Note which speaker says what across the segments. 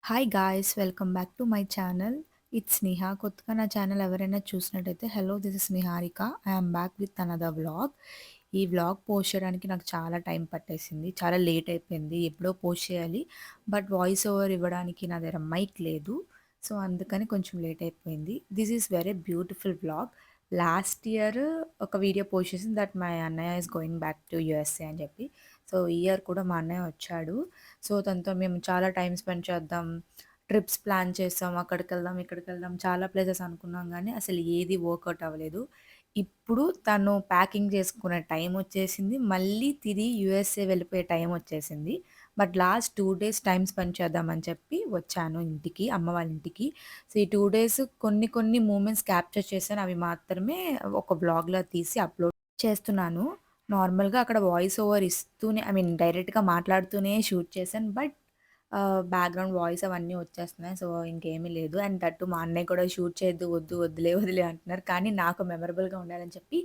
Speaker 1: Hi guys! Welcome back to my channel. It's Niha. కొత్తగా నా channel ఎవరైనా చూసినట్టయితే hello this is Niharika. I am back with another vlog. ఈ vlog post చేయడానికి నాకు చాలా టైం పట్టేసింది. చాలా లేట్ అయిపోయింది. ఎప్పుడో పోస్ట్ చేయాలి. బట్ వాయిస్ ఓవర్ ఇవ్వడానికి నా దగ్గర మైక్ లేదు. సో, అందుకని కొంచెం లేట్ అయిపోయింది. This is very beautiful vlog. Last year ఒక వీడియో పోస్ట్ చేసింది దట్ మై అన్నయ్య is going back to USA అని చెప్పి. సో, ఈ ఇయర్ కూడా మా అన్నయ్య వచ్చాడు. సో, తనతో మేము చాలా టైం స్పెండ్ చేద్దాం. ట్రిప్స్ ప్లాన్ చేసాం. అక్కడికెళ్దాం, ఇక్కడికెళ్దాం చాలా ప్లేసెస్ అనుకున్నాం గానీ, అసలు ఏది వర్కౌట్ అవ్వలేదు. ఇప్పుడు తను ప్యాకింగ్ చేసుకునే టైం వచ్చేసింది. మళ్ళీ తిరిగి యూఎస్ఏ వెళ్ళిపోయే టైం వచ్చేసింది. But last 2 days time spend చేద్దామని చెప్పి వచ్చాను ఇంటికి, అమ్మ వాళ్ళ ఇంటికి. సో, ఈ 2 డేస్ కొన్ని కొన్ని మూమెంట్స్ క్యాప్చర్ చేశాను. అవి మాత్రమే ఒక వ్లాగ్‌లా తీసి అప్‌లోడ్ చేస్తున్నాను. నార్మల్‌గా అక్కడ వాయిస్ ఓవర్ ఇస్తూనే ఐ మీన్ డైరెక్ట్‌గా మాట్లాడుతూనే షూట్ చేశాను. బట్ బ్యాక్‌గ్రౌండ్ వాయిస్ అవన్నీ వచ్చేస్తున్నాయి. సో, ఇంకేమీ లేదు. అండ్ దట్ టూ మా అన్నయ్య కూడా షూట్ చేయొద్దు, వద్దు, వద్దులే, వదిలే అంటున్నారు. కానీ నాకు మెమరబుల్‌గా ఉండాలని చెప్పి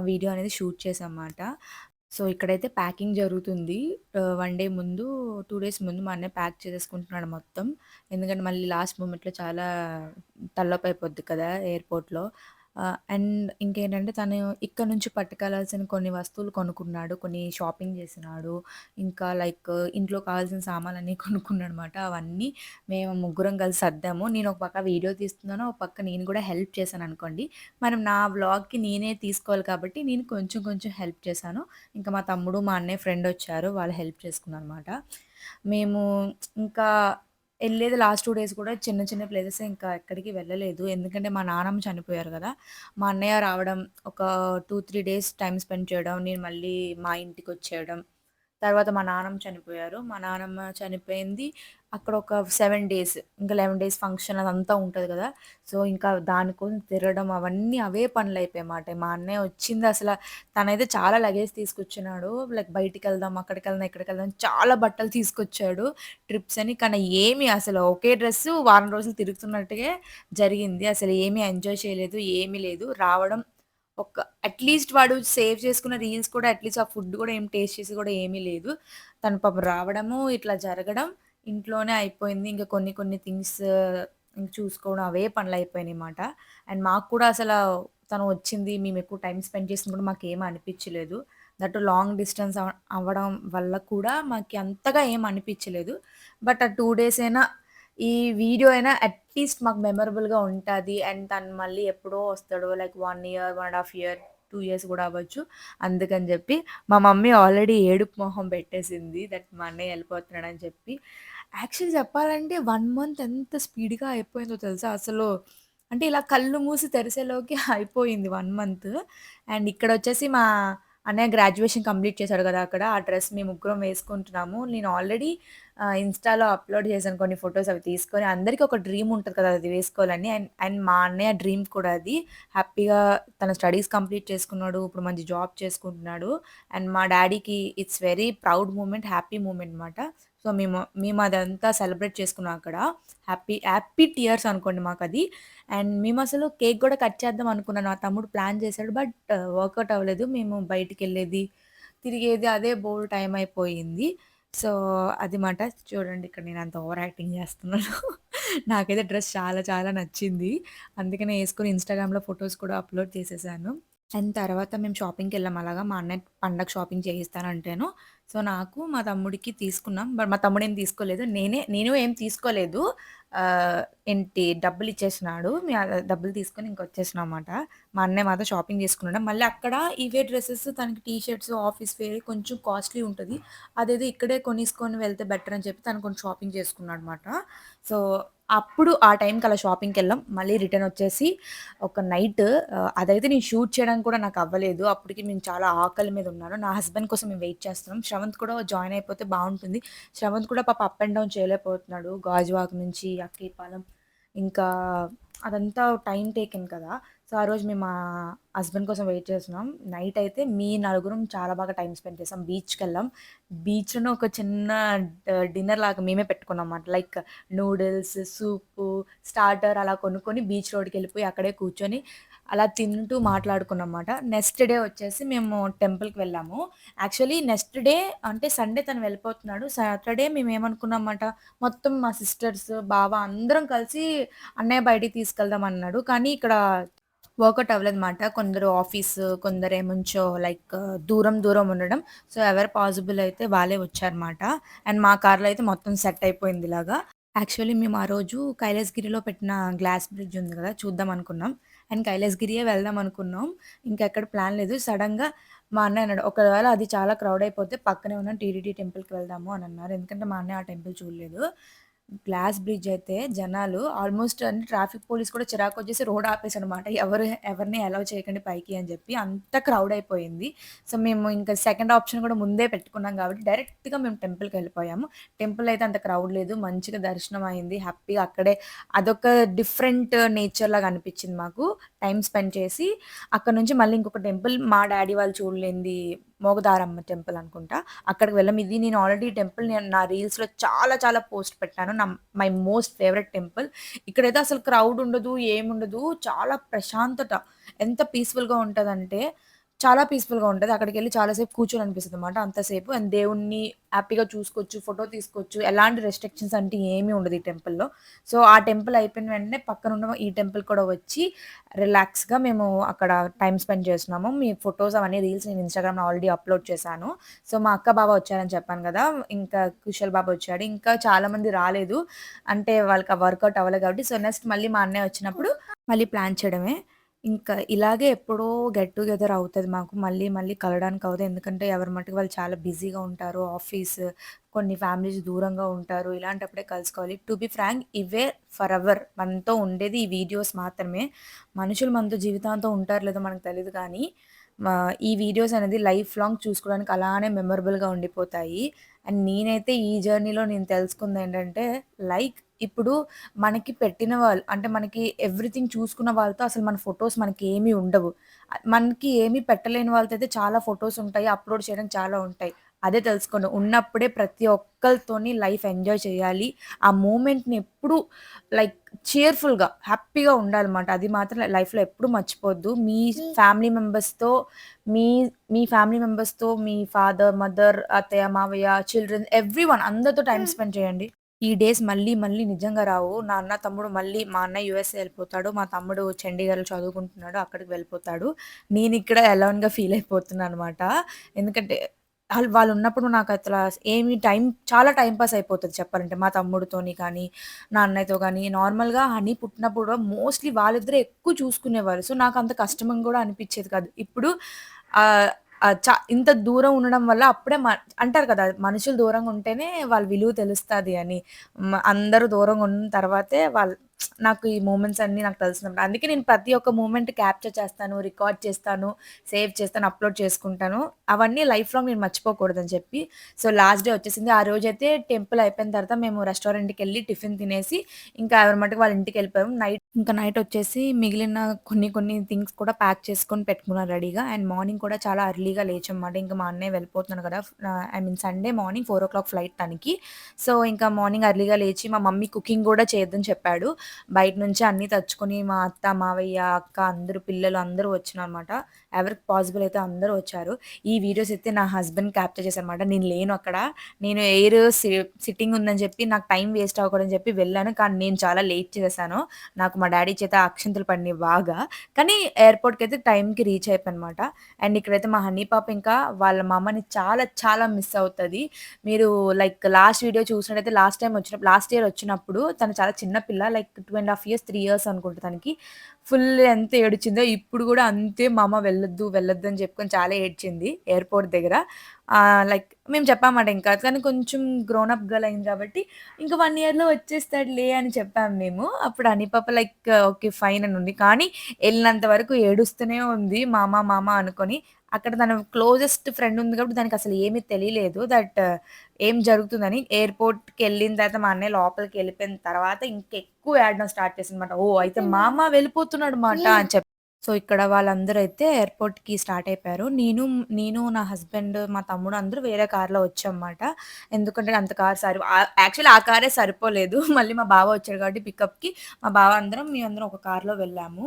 Speaker 1: వీడియో అనేది షూట్ చేశానన్నమాట. సో, ఇక్కడైతే ప్యాకింగ్ జరుగుతుంది. 1 డే ముందు, 2 డేస్ ముందు మా అన్నయ్య ప్యాక్ చేసేసుకుంటున్నాడు మొత్తం. ఎందుకంటే మళ్ళీ లాస్ట్ మూమెంట్‌లో చాలా తలనొప్పి కదా ఎయిర్‌పోర్ట్‌లో. అండ్ ఇంకేంటంటే తను ఇక్కడ నుంచి పట్టుకెళ్లాల్సిన కొన్ని వస్తువులు కొనుక్కున్నాడు. కొన్ని షాపింగ్ చేసినాడు. ఇంకా లైక్ ఇంట్లో కావాల్సిన సామాన్లన్నీ కొనుక్కున్నాడనమాట. అవన్నీ మేము ముగ్గురం కలిసి సర్దాము. నేను ఒక పక్క వీడియో తీస్తున్నాను. ఒక పక్క నేను కూడా హెల్ప్ చేశాననుకోండి. మనం నా వ్లాగ్‌కి నేనే తీసుకోవాలి కాబట్టి నేను కొంచెం కొంచెం హెల్ప్ చేశాను. ఇంకా మా తమ్ముడు, మా అన్నయ్య ఫ్రెండొచ్చారు. వాళ్ళు హెల్ప్ చేసుకున్నారనమాట. మేము ఇంకా ఎళ్ళేది లాస్ట్ 2 డేస్ కూడా చిన్న చిన్న ప్లేసెసే ఇంకా ఎక్కడికి వెళ్ళలేదు. ఎందుకంటే మా నానమ్మ చనిపోయారు గదా! మా అన్నయ్య రావడం, ఒక 2, 3 డేస్ టైమ్ స్పెండ్ చేయడం, నేను మళ్ళీ మా ఇంటికొచ్చేయడం. తర్వాత మా నానమ్మ చనిపోయారు. మా నానమ్మ చనిపోయింది. అక్కడ ఒక 7 డేస్. ఇంకా 11 డేస్ ఫంక్షన్ అదంతా ఉంటది గదా! సో, ఇంకా దానికోసం తిరగడం అవన్నీ అవే పనులయిపోయాయన్నమాట. మా అన్నయ్య వచ్చింది అసల తనైతే చాలా లగేజ్ తీసుకొచ్చినాడు. లైక్ బయటికెళ్దాం, అక్కడికెళ్దాం, ఇక్కడికెళ్దాం చాలా బట్టలు తీసుకొచ్చాడు ట్రిప్స్ అని. కానీ ఏమి అసలు ఒకే డ్రెస్సు వారం రోజులు తిరుగుతున్నట్టుగే జరిగింది. అసలు ఏమి ఎంజాయ్ చేయలేదు. ఏమీ లేదు. రావడం ఒక అట్‌లీస్ట్ వాడు సేవ్ చేసుకున్న రీల్స్ కూడా అట్‌లీస్ట్ ఆ ఫుడ్ గూడా ఏం టేస్ట్ చేసి గూడా ఏమీ లేదు. తను పాపం రావడము, ఇట్లా జరగడం ఇంట్లోనే అయిపోయింది. ఇంక కొన్ని కొన్ని థింగ్స్ చూసుకోవడం అవే పనులయిపోయినాయిమాట. అండ్ మాకు కూడా తను వచ్చింది, మేమెక్కువ టైమ్ స్పెండ్ చేసింది కూడా మాకేమి అనిపిచ్చలేదు. దట్ లాంగ్ డిస్టెన్స్ అవ్వడం వల్ల కూడా మాకి అంతగా ఏం అనిపిచ్చలేదు. బట్ ఆ 2 డేస్ అయినా ఈ వీడియో అయినా అట్‌లీస్ట్ మాకు మెమరబుల్‌గా ఉంటాది. అండ్ తను మళ్ళీ ఎప్పుడో వస్తాడు. లైక్ 1 ఇయర్, 1 ½ ఇయర్, 2 ఇయర్స్ గూడా అవ్వచ్చు. అందుకని జెప్పి మా మమ్మీ ఆల్రెడీ ఏడుపు మొహం పెట్టేసింది. దట్ మా అన్నయ్య ఎళ్ళిపోతున్నాడని చెప్పి. యాక్చువల్లీ చెప్పాలంటే 1 మంత్ ఎంత స్పీడ్‌గా అయిపోయిందో తెలుసా? అంటే ఇలా కళ్ళు మూసి తెరిసేలోకి అయిపోయింది 1 మంత్. అండ్ ఇక్కడొచ్చేసి మా అన్నయ్య గ్రాడ్యుయేషన్ కంప్లీట్ చేశాడు గదా! అక్కడ. ఆ డ్రెస్ మేము ముగ్గురం వేసుకుంటున్నాము. నేను ఆల్రెడీ ఇన్‌స్టాలో అప్‌లోడ్ చేశాను కొన్ని ఫోటోస్ అవి తీసుకొని. అందరికి ఒక డ్రీమ్ ఉంటది కదా! అది వేసుకోవాలని. అండ్ అండ్ మా అన్నయ్య డ్రీమ్ కూడా అది. హ్యాపీగా తన స్టడీస్ కంప్లీట్ చేసుకున్నాడు. ఇప్పుడు మంచి జాబ్ చేసుకుంటున్నాడు. అండ్ మా డ్యాడీకి it's very proud moment, happy moment మాట. సో, మేము అదంతా సెలబ్రేట్ చేసుకున్నాం అక్కడ. హ్యాపీ టియర్స్ అనుకోండి మాకది. అండ్ మేమసలు కేక్ గూడా కట్ చేద్దాం అనుకున్నాను. నా తమ్ముడు ప్లాన్ చేశాడు. బట్ వర్కౌట్ అవ్వలేదు. మేము బయటికెళ్ళేది, తిరిగేది అదే బోలెడు టైం అయిపోయింది. సో, అది మాట. చూడండి ఇక్కడ నేనంత ఓవర్ యాక్టింగ్ చేస్తున్నాను. నాకైతే డ్రెస్ చాలా చాలా నచ్చింది. అందుకనే యేసుకొని ఇన్‌స్టాగ్రామ్‌లో ఫోటోస్ కూడా అప్‌లోడ్ చేసేసాను. అండ్ తర్వాత మేము షాపింగ్‌కెళ్ళాం అలాగా. మా అన్నయ్య పండగ షాపింగ్ చేయిస్తానంటేను. సో, నాకు, మా తమ్ముడికి తీసుకున్నాం. బట్ మా తమ్ముడేం తీసుకోలేదు. నేను ఏం తీసుకోలేదు. ఏంటి డబ్బులిచ్చేసినాడు. డబ్బులు తీసుకొని ఇంకొచ్చేసినామాట. మా అన్నయ్య మాత్రం షాపింగ్ చేసుకున్నాడు. మళ్ళీ అక్కడ ఇవే డ్రెసెస్ తనకి టీ షర్ట్స్, ఆఫీస్ వేర్ కొంచెం కాస్ట్‌లీ ఉంటది. అదేదో ఇక్కడే కొనేసుకొని వెళ్తే బెటర్ అని చెప్పి తను కొంచెం షాపింగ్ చేసుకున్నాడనమాట. సో, అప్పుడు ఆ టైంకి అలా షాపింగ్‌కెళ్ళాం. మళ్ళీ రిటర్న్ వచ్చేసి ఒక నైట్ అదైతే నేను షూట్ చేయడానికి కూడా నాకవ్వలేదు. అప్పటికి నేను చాలా ఆకలి మీద ఉన్నాను. నా హస్బెండ్ కోసం మేము వెయిట్ చేస్తున్నాం. శ్రవంత్ కూడా జాయిన్ అయిపోతే బావుంటుంది. శ్రవంత్ కూడా పాపం అప్ అండ్ డౌన్ చేయలేకపోతున్నాడు. గాజువాక నుంచి అక్కీపాలెం ఇంకా అదంతా టైమ్ టేకెన్ కదా! సో, ఆ రోజు మేము మా హస్బెండ్ కోసం వెయిట్ చేస్తున్నాం. నైట్ అయితే మీ నలుగురం చాలా బాగా టైమ్ స్పెండ్ చేసాం. బీచ్‌కెళ్ళాం. బీచ్‌లోనే ఒక చిన్న డిన్నర్ లాగా మేమే పెట్టుకున్నామన్నమాట. లైక్ నూడిల్స్, సూపు, స్టార్టర్ అలా కొనుక్కొని బీచ్ రోడ్‌కెళ్ళిపోయి అక్కడే కూర్చొని అలా తింటూ మాట్లాడుకున్నామన్నమాట. నెక్స్ట్ డే వచ్చేసి మేము టెంపుల్‌కి వెళ్ళాము. యాక్చువల్లీ నెక్స్ట్ డే అంటే సండే తను వెళ్ళిపోతున్నాడు. సాటర్‌డే మేమేమనుకున్నామన్నమాట, మొత్తం మా సిస్టర్స్, బావ అందరం కలిసి అన్నయ్య బయటికి తీసుకెళ్దాం అన్నాడు. కానీ ఇక్కడ వర్కౌట్ అవ్వలేదన్నమాట. కొందరు ఆఫీసు, కొందరేమోంచో లైక్ దూరం దూరం ఉండడం. సో, ఎవరు పాజిబుల్ అయితే వాళ్ళే వచ్చారన్నమాట. అండ్ మా కార్‌లో అయితే మొత్తం సెట్ అయిపోయింది ఇలాగా. యాక్చువల్లీ మేము ఆ రోజు కైలాసగిరిలో పెట్టిన గ్లాస్ బ్రిడ్జ్ ఉంది గదా! చూద్దాం అనుకున్నాం. అండ్ కైలాసగిరియే వెళ్దాం అనుకున్నాం. ఇంకెక్కడ ప్లాన్ లేదు. సడెన్‌గా మా అన్నయ్య అన్నాడు, "ఒకవేళ అది చాలా క్రౌడ్ అయిపోతే పక్కనే ఉన్న టీటీడీ టెంపుల్‌కి వెళ్దాము" అని అన్నారు. ఎందుకంటే మా అన్నయ్య ఆ టెంపుల్ చూడలేదు. గ్లాస్ బ్రిడ్జ్ అయితే జనాలు ఆల్మోస్ట్ అంటే ట్రాఫిక్ పోలీస్ కూడా చిరాకొచ్చేసి రోడ్ ఆపేసాడనమాట. ఎవరిని అలౌ చేయకండి పైకి అని చెప్పి. అంత క్రౌడ్ అయిపోయింది. సో, మేము ఇంకా సెకండ్ ఆప్షన్ కూడా ముందే పెట్టుకున్నాం కాబట్టి డైరెక్ట్‌గా మేము టెంపుల్‌కెళ్ళిపోయాము. టెంపుల్ అయితే అంత క్రౌడ్ లేదు. మంచిగా దర్శనం అయింది. హ్యాపీగా అక్కడే అదొక డిఫరెంట్ నేచర్‌లాగా అనిపించింది మాకు. టైమ్ స్పెండ్ చేసి అక్కడి నుంచి మళ్ళీ ఇంకొక టెంపుల్ మా డ్యాడీ వాళ్ళు చూడలేనిది మోగదారమ్మ టెంపుల్ అనుకుంటా. అక్కడికి వెళ్ళాం. ఇది నేను ఆల్రెడీ నేను నా రీల్స్‌లో చాలా చాలా పోస్ట్ పెట్టాను. My most favourite temple. ఇక్కడైతే అసలు క్రౌడ్ ఉండదు, ఏముండదు. చాలా ప్రశాంతత. ఎంత పీస్‌ఫుల్‌గా ఉంటదంటే చాలా పీస్‌ఫుల్‌గా ఉంటది. అక్కడికెళ్ళి చాలా సేపు కూర్చోలనిపిస్తదనమాట అంతసేపు. అండ్ దేవుడిని హ్యాపీగా చూసుకోవచ్చు, ఫోటో తీసుకోవచ్చు. ఎలాంటి రెస్ట్రిక్షన్స్ అంటే ఏమీ ఉండదు ఈ టెంపుల్‌లో. సో, ఆ టెంపుల్ అయిపోయిన వెంటనే పక్కనున్న ఈ టెంపుల్ కూడా వచ్చి రిలాక్స్‌గా మేము అక్కడ టైమ్ స్పెండ్ చేస్తున్నాము. మీ ఫోటోస్ అవన్నీ రీల్స్ నేను ఇన్‌స్టాగ్రామ్‌లో ఆల్రెడీ అప్‌లోడ్ చేశాను. సో, మా అక్క, బావ వచ్చారని చెప్పాను గదా! ఇంకా కుషల్ బాబు వచ్చాడు. ఇంకా చాలా మంది రాలేదు. అంటే వాళ్ళకి ఆ వర్కౌట్ అవ్వలేదు కాబట్టి సో, నెక్స్ట్ మళ్ళీ మా అన్నయ్య వచ్చినప్పుడు మళ్ళీ ప్లాన్ చేయడమే. ఇంకా ఇలాగే ఎప్పుడో గెట్ టుగెదర్ అవుతది మాకు. మళ్ళీ మళ్ళీ కలవడానికి అవ్వదు. ఎందుకంటే ఎవరి మట్టుకు వాళ్ళు చాలా బిజీగా ఉంటారు. ఆఫీస్, కొన్ని ఫ్యామిలీస్ దూరంగా ఉంటారు. ఇలాంటప్పుడే కలుసుకోవాలి. టు బీ ఫ్రాంక్ ఇవే ఫరెవర్ మనతో ఉండేది ఈ వీడియోస్ మాత్రమే. మనుషులు మనతో జీవితాంతం ఉంటారో లేదో మనకు తెలీదు కానీ ఈ వీడియోస్ అనేది లైఫ్ లాంగ్ చూసుకోవడానికి అలానే మెమరబుల్‌గా ఉండిపోతాయి. అండ్ నేనైతే ఈ జర్నీలో నేను తెలుసుకుందేంటంటే లైక్ ఇప్పుడు మనకి పెట్టిన వాళ్ళు అంటే మనకి ఎవ్రీథింగ్ చూసుకున్న వాళ్ళతో అసలు మన ఫోటోస్ మనకేమీ ఉండవు. మనకి ఏమీ పెట్టలేని వాళ్ళతో అయితే చాలా ఫోటోస్ ఉంటాయి. అప్‌లోడ్ చేయడానికి చాలా ఉంటాయి. అదే తెలుసుకోండి. ఉన్నప్పుడే ప్రతి ఒక్కళ్ళతోని లైఫ్ ఎంజాయ్ చేయాలి. ఆ మూమెంట్‌ని ఎప్పుడు లైక్ చీర్‌ఫుల్‌గా, హ్యాపీగా ఉండాలన్నమాట. అది మాత్రం లైఫ్‌లో ఎప్పుడు మర్చిపోవద్దు. మీ ఫ్యామిలీ మెంబర్స్‌తో మీ మీ ఫ్యామిలీ మెంబర్స్‌తో మీ ఫాదర్, మదర్, అత్తయ్య, మావయ్య, చిల్డ్రన్ ఎవ్రీవన్ అందరితో టైమ్ స్పెండ్ చేయండి. ఈ డేస్ మళ్ళీ మళ్ళీ నిజంగా రావు. నా అన్న, తమ్ముడు మళ్ళీ మా అన్నయ్య యూఎస్‌ఏ ఎళ్ళిపోతాడు. మా తమ్ముడు చండీగఢ్‌లో చదువుకుంటున్నాడు. అక్కడికి వెళ్ళిపోతాడు. నేనిక్కడ అలోన్‌గా ఫీల్ అయిపోతున్నాననమాట. ఎందుకంటే వాళ్ళున్నప్పుడు నాకసల ఏమి చాలా టైమ్ పాస్ అయిపోతది చెప్పాలంటే. మా తమ్ముడితోని కానీ, నా అన్నయ్యతో గానీ, నార్మల్‌గా హనీ పుట్టినప్పుడు మోస్ట్‌లీ వాళ్ళిద్దరే ఎక్కువ చూసుకునేవారు. సో, నాకంత కష్టమని గూడా అనిపిచ్చేది కాదు. ఇప్పుడు ఆహ్, ఇంత దూరం ఉండడం వల్ల అప్పుడే అంటారు కదా! మనుషులు దూరంగా ఉంటేనే వాళ్ళ విలువ తెలుస్తది అని. అందరూ దూరంగా ఉన్న తర్వాతే నాకు ఈ మూమెంట్స్ అన్నీ నాకు తెలిసినప్పుడు. అందుకే నేను ప్రతి ఒక్క మూమెంట్ క్యాప్చర్ చేస్తాను, రికార్డ్ చేస్తాను, సేవ్ చేస్తాను, అప్‌లోడ్ చేసుకుంటాను. అవన్నీ లైఫ్ లాంగ్ నేను మర్చిపోకూడదని చెప్పి. సో, లాస్ట్ డే వచ్చేసింది. ఆ రోజైతే టెంపుల్ అయిపోయిన తర్వాత మేము రెస్టారెంట్‌కెళ్ళి టిఫిన్ తినేసి, ఇంకా ఎవరి మట్టుకు వాళ్ళ ఇంటికెళ్ళిపోయాం. నైట్ వచ్చేసి మిగిలిన కొన్ని కొన్ని థింగ్స్ కూడా ప్యాక్ చేసుకొని పెట్టుకున్నాను రెడీగా. అండ్ మార్నింగ్ కూడా చాలా ఎర్లీగా లేచామన్నమాట. ఇంక మా అన్నయ్య వెళ్ళిపోతున్నాడు కదా! I mean Sunday morning 4:00 flight తనకి. సో, ఇంకా మార్నింగ్ ఎర్లీగా లేచి మా మమ్మీ కుకింగ్ గూడా చేయొద్దని చెప్పాడు. బయట నుంచి అన్నీ తెచ్చుకొని మా అత్త, మావయ్య, అక్క అందరూ పిల్లలు అందరూ వచ్చారనమాట. ఎవరికి పాసిబుల్ అయితే అందరూ వచ్చారు. ఈ వీడియోస్ అయితే నా హస్బెండ్ క్యాప్చర్ చేశారనమాట. నేను లేను అక్కడ. నేను సిట్టింగ్ ఉందని చెప్పి నాకు టైం వేస్ట్ అవ్వకూడదని చెప్పి వెళ్ళాను. కానీ నేను చాలా లేట్ చేసేసాను. నాకు మా డ్యాడీ చేత అక్షింతలు పడినియి బాగా. కానీ ఎయిర్‌పోర్ట్‌కైతే టైంకి రీచ్ అయిపోయాననమాట. అండ్ ఇక్కడైతే మా హనీ పాప ఇంకా వాళ్ళ మమ్మని చాలా చాలా మిస్ అవుతది. మీరు లైక్ లాస్ట్ వీడియో చూసినట్టయితే లాస్ట్ ఇయర్ వచ్చినప్పుడు తను చాలా చిన్న పిల్ల లైక్ 2 ½ ఇయర్స్, 3 ఇయర్స్ అనుకుంటా తనకి. ఫుల్ ఎంత ఏడ్చిందో ఇప్పుడు గూడా అంతే మా అమ్మ వెళ్ళొద్దు, వెళ్ళొద్దు అని చెప్పుకొని చాలా ఏడ్చింది ఎయిర్‌పోర్ట్ దగ్గర. లైక్ మేము చెప్పామమాట ఇంకా. కానీ కొంచెం గ్రోన్ అప్ గర్ల్ అయింది కాబట్టి ఇంక 1 ఇయర్‌లో వచ్చేస్తాడులే అని చెప్పాము మేము. అప్పుడు హనీ పాప లైక్ ఓకే. ఫైన్ అని ఉంది. కానీ ఎళ్ళినంత వరకు ఏడుస్తూనే ఉంది. మామ, మామ అనుకోని. అక్కడ తన క్లోజెస్ట్ ఫ్రెండ్ ఉంది కాబట్టి దానికసలు ఏమీ తెలియలేదు. ఏం జరుగుతుందని. ఎయిర్‌పోర్ట్‌కెళ్ళిన తర్వాత మా అన్నయ్య లోపలికెళ్ళిపోయిన తర్వాత ఇంకెక్కువ ఏడడం స్టార్ట్ చేసిందన్నమాట. ఓహ్! అయితే మామ వెళ్ళిపోతున్నాడు మాట అని చెప్పి. సో, ఇక్కడ వాళ్ళందరూ అయితే ఎయిర్‌పోర్ట్‌కి స్టార్ట్ అయిపోయారు. నేను, నా హస్బెండ్, మా తమ్ముడు అందరూ వేరే కార్‌లో వచ్చామన్నమాట. ఎందుకంటే అంత కార్ యాక్చువల్లీ ఆ కారే సరిపోలేదు. మళ్ళీ మా బావ వచ్చాడు కాబట్టి పికప్‌కి మా బావ మేమందరం ఒక కార్‌లో వెళ్ళాము.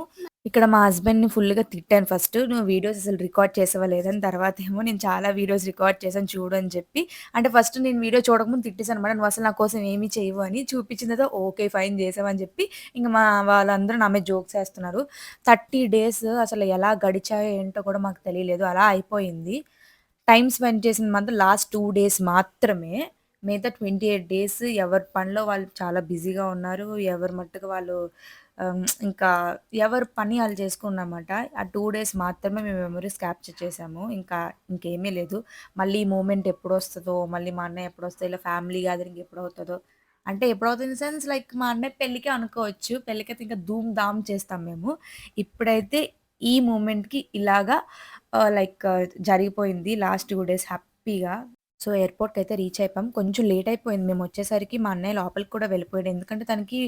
Speaker 1: ఇక్కడ మా హస్బెండ్‌ని ఫుల్‌గా తిట్టాను ఫస్ట్. "నువ్వు వీడియోస్ అసలు రికార్డ్ చేసావా లేదని?" తర్వాతేమో "నేను చాలా వీడియోస్ రికార్డ్ చేశాను చూడు" అని చెప్పి అంటే ఫస్ట్ నేను వీడియో చూడకముందు తిట్టేసానన్నమాట. "నువ్వు అసలు నా కోసం ఏమి చెయ్యవు" అని. చూపించిన తర్వాత ఓకే. ఫైన్ చేసావని చెప్పి ఇంక వాళ్ళందరూ నా మీద జోక్స్ ఏస్తున్నారు. 30 డేస్ అసలు ఎలా గడిచాయో ఏంటో కూడా మాకు తెలియలేదు. అలా అయిపోయింది. టైమ్ స్పెండ్ చేసింది మాత్రం లాస్ట్ 2 డేస్ మాత్రమే. మిగతా 28 డేస్ ఎవరి పనిలో వాళ్ళు చాలా బిజీగా ఉన్నారు. ఎవరి మట్టుకు వాళ్ళు ఇంకా ఎవరి పని ఆళ్ళు చేసుకున్నామట. ఆ 2 డేస్ మాత్రమే మేము మెమోరీస్ క్యాప్చర్ చేసాము. ఇంకేమీ లేదు. మళ్ళీ ఈ మూమెంట్ ఎప్పుడొస్తదో, మళ్ళీ మా అన్నయ్య ఎప్పుడొస్తదో, ఇలా ఫ్యామిలీ గ్యాదరింగ్ ఎప్పుడవుతదో, అంటే ఎప్పుడవుతది ఇన్ ద సెన్స్ లైక్ మా అన్నయ్య పెళ్ళికే అనుకోవచ్చు. పెళ్ళికైతే ఇంకా ధూమ్ ధామ్ చేస్తాం మేము. ఇప్పుడైతే ఈ మూమెంట్‌కి ఇలాగా లైక్ జరిగిపోయింది. లాస్ట్ 2 డేస్ హ్యాపీగా. సో, ఎయిర్‌పోర్ట్‌కయితే రీచ్ అయిపోయాం. కొంచెం లేట్ అయిపోయింది. మేమొచ్చేసరికి మా అన్నయ్య లోపలికి కూడా వెళ్ళిపోయాడు. ఎందుకంటే తనకి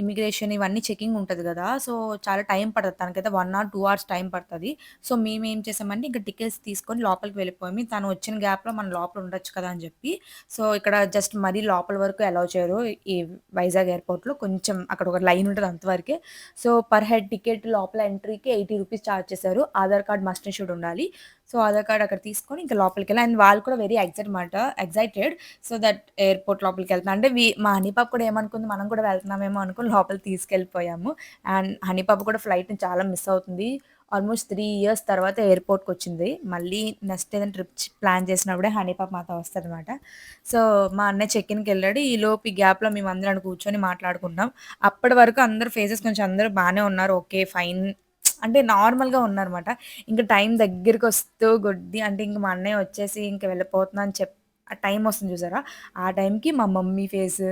Speaker 1: ఇమిగ్రేషన్ ఇవన్నీ చెకింగ్ ఉంటది గదా! సో, చాలా టైం పడతది. తనకైతే 1 ఆర్ 2 అవర్స్ టైం పడతది. సో, మేమేం చేసామంటే ఇంక టికెట్స్ తీసుకొని లోపలికి వెళ్ళిపోయాము. తను వచ్చిన గ్యాప్‌లో మనం లోపల ఉండొచ్చు కదా! అని జెప్పి. సో, ఇక్కడ జస్ట్ మరీ లోపల వరకు అలౌ చేయరు. ఈ వైజాగ్ ఎయిర్‌పోర్ట్‌లో కొంచెం అక్కడ ఒక లైన్ ఉంటది అంతవరకే. సో, పర్ హెడ్ టికెట్ లోపల ఎంట్రీకి రూ. 80 చార్జ్ చేశారు. Aadhaar card must and should ఉండాలి. సో, ఆధార్ కార్డ్ అక్కడ తీసుకొని ఇంకా లోపలికెళ్ళి అండ్ వాళ్ళు కూడా very excited. So, that airport లోపలికెళ్తున్నా అంటే మా హనీ పాప కూడా ఏమనుకుంది మనం కూడా వెళ్తున్నామేమో అనుకోని లోపలికి తీసుకెళ్ళిపోయాము. అండ్ హనీ పాప కూడా ఫ్లైట్‌ని చాలా మిస్ అవుతుంది. ఆల్‌మోస్ట్ 3 ఇయర్స్ తర్వాత ఎయిర్‌పోర్ట్‌కొచ్చింది. మళ్ళీ నెక్స్ట్ ఏదైనా ట్రిప్ ప్లాన్ చేసినప్పుడే హనీ పాప మాతో వస్తదనమాట. సో, మా అన్నయ్య చెక్ ఇన్‌కెళ్ళాడు. ఈలోపు ఈ గ్యాప్‌లో మేమందరం ఆడ కూర్చొని మాట్లాడుకుంటున్నాం. అప్పటి వరకు అందరూ ఫేసెస్ కొంచెం అందరూ బానే ఉన్నారు. ఓకే. ఫైన్ అంటే నార్మల్‌గా ఉన్నారన్నమాట. ఇంక టైం దగ్గరికొస్తూ అంటే ఇంక మా అన్నయ్య వచ్చేసి ఇంక వెళ్ళిపోతున్నా అని ఆ టైం వస్తుంది చూసారా? ఆ టైంకి మా మమ్మీ ఫేస్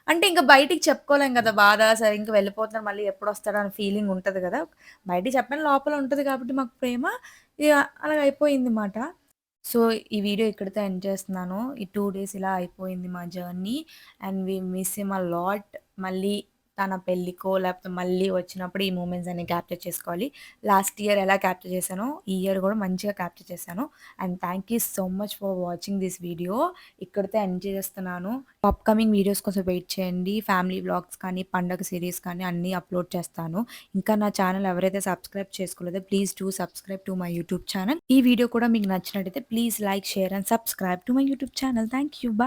Speaker 1: అంటే ఇంక బయటికి చెప్పుకోలేం గదా! బాధ సరే ఇంక వెళ్ళిపోతున్నారు మళ్ళీ ఎప్పుడొస్తాడో అని ఫీలింగ్ ఉంటది గదా! బయటికి చెప్పలేం లోపల ఉంటది కాబట్టి మాకు ప్రేమ ఇగ అలాగ అయిపోయింది మాట. సో, ఈ వీడియో ఇక్కడితో ఎండ్ చేస్తున్నాను. ఈ 2 డేస్ ఇలా అయిపోయింది మా journey. And we miss him a lot. మళ్ళీ తన పెళ్ళికో, లేకపోతే మళ్ళీ వచ్చినప్పుడు ఈ మూమెంట్స్ అన్ని క్యాప్చర్ చేసుకోవాలి. లాస్ట్ ఇయర్ ఎలా క్యాప్చర్ చేశానో, ఈ ఇయర్ గూడా మంచిగా క్యాప్చర్ చేశాను. And thank you so much for watching this video. ఇక్కడితో ఎండ్ చేస్తున్నాను. అప్‌కమింగ్ వీడియోస్ కోసం వెయిట్ చేయండి. ఫ్యామిలీ వ్లాగ్స్ కానీ, పండగ సీరీస్ కానీ అన్నీ అప్‌లోడ్ చేస్తాను. ఇంకా నా ఛానల్ ఎవరైతే సబ్స్క్రైబ్ చేసుకోలేదో please do subscribe to my YouTube channel. ఈ వీడియో కూడా మీకు నచ్చినట్టయితే please like, share and subscribe to my YouTube channel. Thank you. By.